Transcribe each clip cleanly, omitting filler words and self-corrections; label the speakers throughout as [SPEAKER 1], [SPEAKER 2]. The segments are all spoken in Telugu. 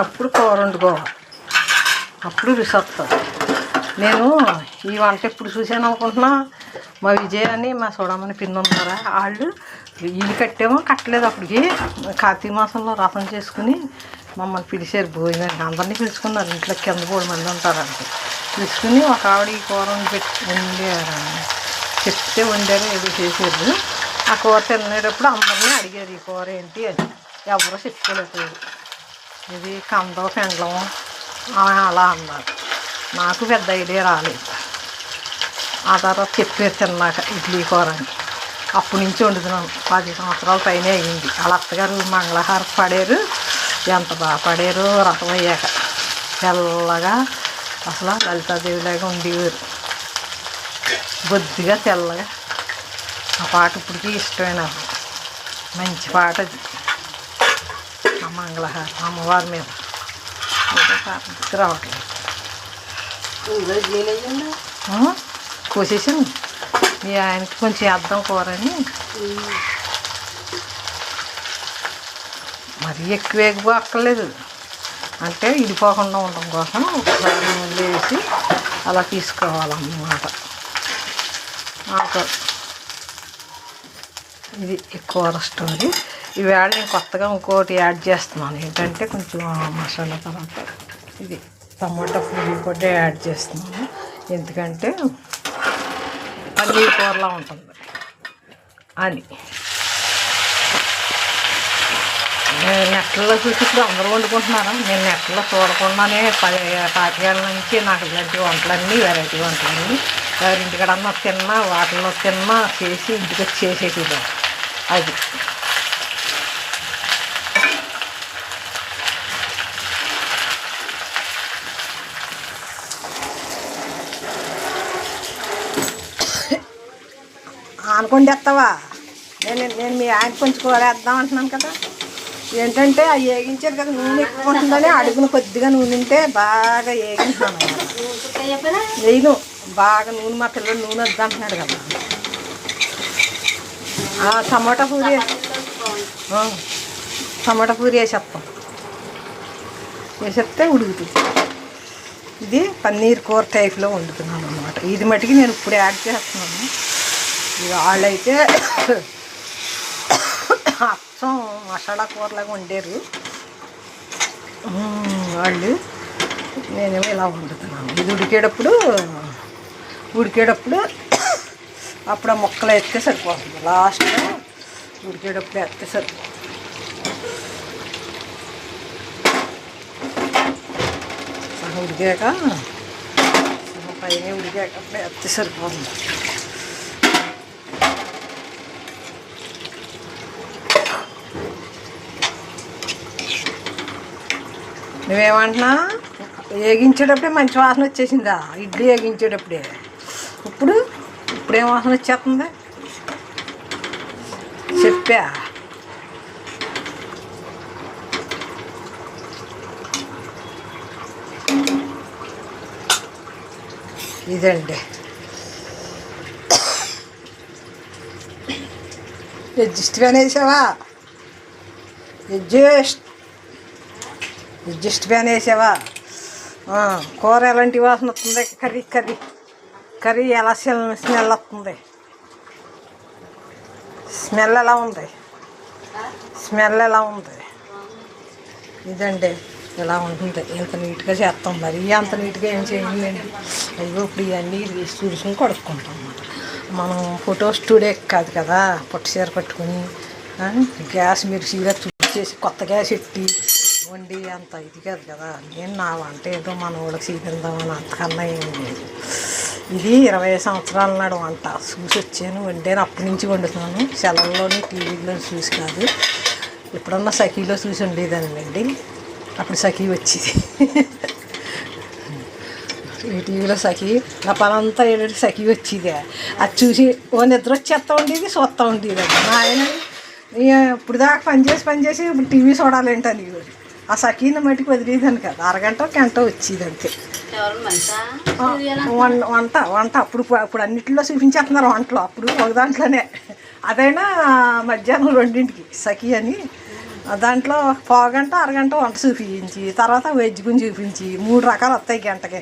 [SPEAKER 1] అప్పుడు కూర వండుకోవాలి, అప్పుడు రుచి వస్తుంది. నేను ఈ వంట ఎప్పుడు చూశాను అనుకుంటున్నా, మా విజయ అని మా చూడమని పిన్ని ఉన్నారా, వాళ్ళు ఇల్లు కట్టేమో కట్టలేదు. అప్పటికి కార్తీక మాసంలో రథం చేసుకుని మమ్మల్ని పిలిచారు భోజనానికి. అందరినీ పిలుచుకున్నారు, ఇంట్లో కింద 3 మంది ఉంటారంటే పిలుచుకుని ఒక ఆవిడ ఈ కూర వండారు, చెప్తే వండారు, ఏదో చేసారు. ఆ కూర తినేటప్పుడు అందరినీ అడిగారు ఈ కూర ఏంటి అని. ఎవరో చెప్పుకోలేకపోయారు. ఇది కందం పెండలం అలా అన్నారు. నాకు పెద్ద ఐడియా రాలేదు. ఆ తర్వాత చెప్పారు తిన్నాక ఇడ్లీ కూర అని. అప్పటి నుంచి వండుతున్నాను. 10 సంవత్సరాల పైన అయ్యింది. వాళ్ళ అత్తగారు మంగళహారం పడారు, ఎంత బాగా పడారు రథం అయ్యాక. తెల్లగా అసలు లలితాదేవిలాగా ఉండేవారు, బొద్దిగా తెల్లగా. ఆ పాట ఇప్పటికీ ఇష్టమైన మంచి పాట అది. ఆ మంగళహారం అమ్మవారి మీద గుర్తు రావట్లేదు. కోసేసాను. మీ ఆయనకి కొంచెం వేద్దాం కూరని. మరీ ఎక్కువ వేగిపోక్కర్లేదు, అంటే ఇడిపోకుండా ఉండడం కోసం ఒకసారి నూనె వేసి అలా తీసుకోవాలన్నమాట. ఇది కూర స్టోరీ. ఈవేళ నేను కొత్తగా ఇంకోటి యాడ్ చేస్తున్నాను. ఏంటంటే కొంచెం మసాలా తర్వాత ఇది టమాటా పూరీ కూడా యాడ్ చేస్తున్నాను. ఎందుకంటే పన్నీర్ కూరలా ఉంటుంది అని. నెట్లో చూసి ఇప్పుడు అందరూ వండుకుంటున్నారా? నేను నెట్లో చూడకుండానే 25 ఏళ్ళ నుంచి నాకు ఇలాంటి వంటలన్నీ, వెరైటీ వంటలన్నీ ఎవరింటికడన్నా తిన్నా, వాటిల్లో తిన్నా చేసి ఇంటికి వచ్చి చేసేది అది. అనుకోండి వేస్తావా? నేను మీ ఆయన కొంచెం కూర వేద్దాం అంటున్నాను కదా. ఏంటంటే అవి వేగించారు కదా, నూనె ఎక్కువ ఉంటుందని అడుగును కొద్దిగా నూనె ఉంటే బాగా వేగింటున్నాను. వేయను బాగా నూనె, మా పిల్లలు నూనె వద్దంటున్నాడు కదా. టమాటా పూరి వేసేస్తాం, వేసేస్తే ఉడుకుతుంది. ఇది పన్నీర్ కూర టైప్లో వండుతున్నాను అన్నమాట. ఇది మటుకి నేను ఇప్పుడు యాడ్ చేస్తున్నాను. వాళ్ళైతే అచ్చం మసాలా కూరలాగా వండారు వాళ్ళు. నేనేమో ఇలా వండుతున్నాను. ఇది ఉడికేటప్పుడు అప్పుడు ఆ ముక్కలు వేస్తే సరిపోతుంది. లాస్ట్లో ఉడికేటప్పుడు వేస్తే సరిపోతుంది. సగం ఉడికాక సగం పైన ఉడికాక వేస్తే సరిపోతుంది. నువ్వేమంటున్నా? వేగించేటప్పుడే మంచి వాసన వచ్చేసిందా? ఇడ్లీ వేగించేటప్పుడే. ఇప్పుడేం వాసన వచ్చేస్తుంది చెప్పా? ఇదండి అడ్జస్ట్ వేసావా? అడ్జస్ట్ ఫ్యాన్ వేసావా? కూర ఎలాంటి వాసన వస్తుంది? కర్రీ ఎలా స్మెల్ వస్తుంది? స్మెల్ ఎలా ఉంది? ఇదండి ఇలా ఉంటుంది. ఎంత నీట్గా చేస్తాం. మరి అంత నీట్గా ఏం చేయండి. అయ్యో ఇప్పుడు ఇవన్నీ చూసుకుని కడుక్కుంటాం అన్నమాట. మనం ఫోటో స్టూడియో కాదు కదా, పట్టు చీర కట్టుకుని గ్యాస్ మీరు సీరియస్ చూసేసి కొత్త గ్యాస్ ఎట్టి వండి అంత ఇది కాదు కదా. నేను నా వంట ఏదో మన వాళ్ళకి చూపిందామని అంతకన్నా ఏం లేదు. ఇది 20 సంవత్సరాల నాడు వంట చూసి వచ్చాను, వండాను. అప్పటి నుంచి వండుతున్నాను. సెలవుల్లోని టీవీలో చూసి కాదు, ఎప్పుడన్నా సఖీలో చూసి ఉండేదానండి. అప్పుడు సఖీ వచ్చేది. ఈ టీవీలో సఖీ నా పనంతా ఏంటంటే సఖీ వచ్చేది. అది చూసి ఓ నిద్ర వచ్చేస్తూ ఉండేది, చూస్తూ ఉండేది. మా ఆయన ఇప్పుడు దాకా పనిచేసి ఇప్పుడు టీవీ చూడాలేంటని ఆ సఖీని మట్టికి వదిలేదాను కదా. అరగంట గంట వచ్చేది అంతే. వంట అప్పుడు అన్నింటిలో చూపించేస్తున్నారు వంటలు. అప్పుడు ఒక దాంట్లోనే, అదైనా మధ్యాహ్నం 2ంటికి సఖీ అని దాంట్లో పావుగంట అరగంట వంట చూపించి తర్వాత వెజ్జుకుని చూపించి 3 రకాలు వస్తాయి గంటకి.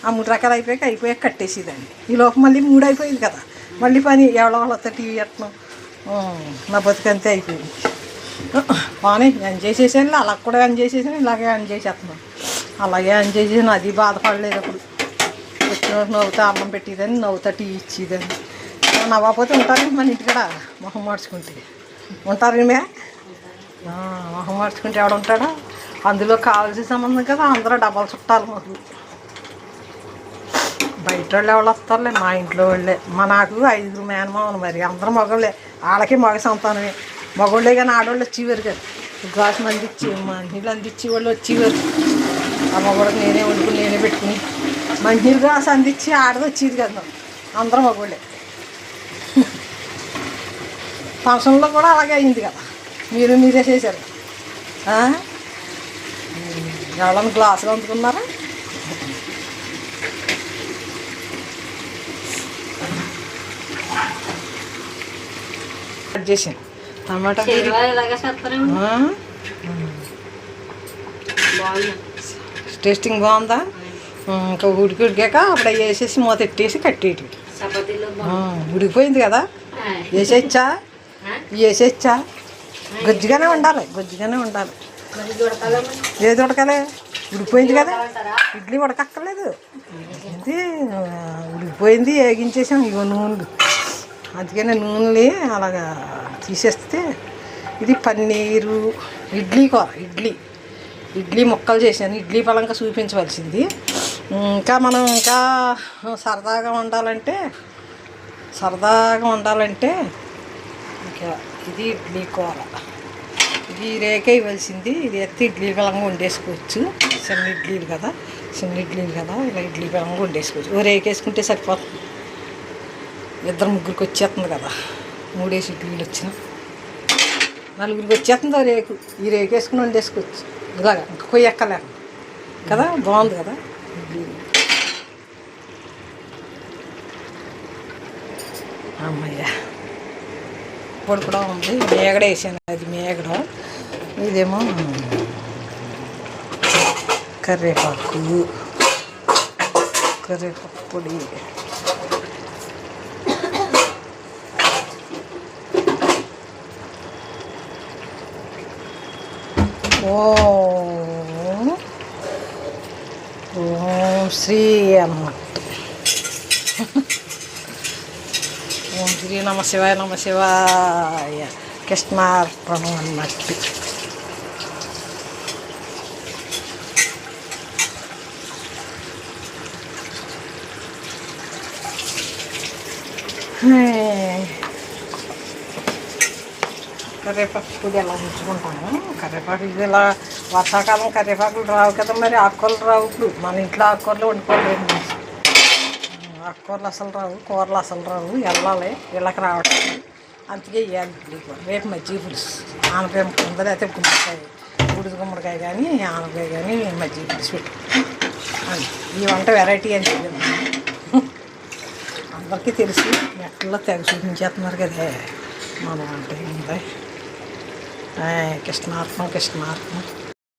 [SPEAKER 1] ఆ 3 రకాలు అయిపోయాక కట్టేసేదండి. ఈ లోపు మళ్ళీ 3 అయిపోయింది కదా, మళ్ళీ పని ఎవరో వాళ్ళు వస్తే టీవీ పెట్టడం. నా బతుకంతే అయిపోయింది. కానీ ఎంజాయ్ చేసాను, అలా కూడా ఎంజాయ్ చేసాను, ఇలాగే ఎంజాయ్ చేస్తున్నాను. అలాగే ఎంజాయ్ చేసాను, అది బాధపడలేదు. అప్పుడు వచ్చిన నవ్వుతా అన్నం పెట్టేదని, నవ్వుతా టీ ఇచ్చేదని. నవ్వకపోతే ఉంటారు మన ఇంటికాడ మొహం మార్చుకుంటే ఉంటారు. మొహం మార్చుకుంటే ఎవడుంటాడో. అందులో కావాల్సిన సంబంధం కదా, అందరూ డబ్బలు చుట్టాలి మాకు. బయట వాళ్ళు ఎవరు వస్తారులే, మా ఇంట్లో వాళ్ళే. నాకు 5 మేనమామలు, మరి అందరూ మగవాళ్ళే. వాళ్ళకి మగ సంతానమే, మగవాళ్ళే. కానీ ఆడవాళ్ళు వచ్చేవారు కదా, గ్లాసులు అందించి మంచినీళ్ళు అందించి వాళ్ళు వచ్చేవారు. ఆ మగవాళ్ళకి నేనే వండుకుని నేనే పెట్టుకుని మంచినీళ్ళు గ్లాసు అందించి ఆడది వచ్చేది కదా, అందరూ మగవాళ్ళే. ఫంక్షన్లో కూడా అలాగే అయింది కదా, మీరే చేశారు. ఎవరన్నా గ్లాసులు అందుకున్నారా? కట్ చేసాను టమాటా. టేస్టింగ్ బాగుందా? ఇంకా ఉడికాక అప్పుడు అవి వేసేసి మూత ఎట్టేసి కట్టేటి. ఉడికిపోయింది కదా, వేసేచ్చా? గొజ్జుగానే ఉండాలి, ఏది ఉడకాలి? ఉడికిపోయింది కదా, ఇడ్లీ ఉడకక్కర్లేదు. ఇది ఉడికిపోయింది, వేగించేసాం. ఇగో నూనెలు, అందుకనే నూనెలు అలాగా తీసేస్తే. ఇది పన్నీరు ఇడ్లీ కూర, ఇడ్లీ ముక్కలు చేశాను. ఇడ్లీ పలంగా చూపించవలసింది. ఇంకా మనం ఇంకా సరదాగా ఉండాలంటే ఇంకా ఇది ఇడ్లీ కూర. ఇది రేకే ఇవ్వాల్సింది. ఇది ఎత్తి ఇడ్లీ పలంగా వండేసుకోవచ్చు. చిన్న ఇడ్లీలు కదా, ఇలా ఇడ్లీ పలంగా వండేసుకోవచ్చు. ఓ రేకు వేసుకుంటే సరిపోతుంది. 2-3కి వచ్చేస్తుంది కదా, 3 ఇడ్లీలు వచ్చిన 4కి వచ్చేస్తుంది రేకు. ఈ రేకు వేసుకుని వండేసుకోవచ్చు ఇలాగా, ఇంకా కొయ్యి ఎక్కలేక కదా. బాగుంది కదా ఇడ్లీ. అమ్మయ్య, ఇప్పుడు కూడా ఉంది. మేగడ వేసాను, అది మేగడ. ఇదేమో కరివేపాకు పొడి. ఓం శ్రీ అన్నట్టు. ఓం శ్రీ నమ శివాయ కృష్ణార్పణం అన్నట్టు. కరివేపాకు పొడి ఎలా ఉంచుకుంటాము. కరివేపాకు ఇది ఇలా వర్షాకాలం కరివేపాకులు రావు కదా, మరి ఆకుకూరలు రావు. ఇప్పుడు మన ఇంట్లో ఆకుకూరలు వండుకోలేదు. ఆకుకూరలు అసలు రావు, కూరలు అసలు రావు. వెళ్ళాలి వీళ్ళకి రావట్లేదు, అందుకే ఇవ్వాలి ఇడ్లీ కూర. రేపు మజ్జిగ పులుసు, ఆనపకాయ ముక్క అయితే గుమ్మడికాయ, బూడిద గుమ్మడికాయ కానీ ఆనపకాయ కానీ మజ్జిగ పులుసు పెట్టు. ఈ వంట వెరైటీ అని తెలియదు, అందరికీ తెలిసి ఎట్లా తెగ చూపించేస్తున్నారు కదా మన వంట. కృష్ణార్పణం.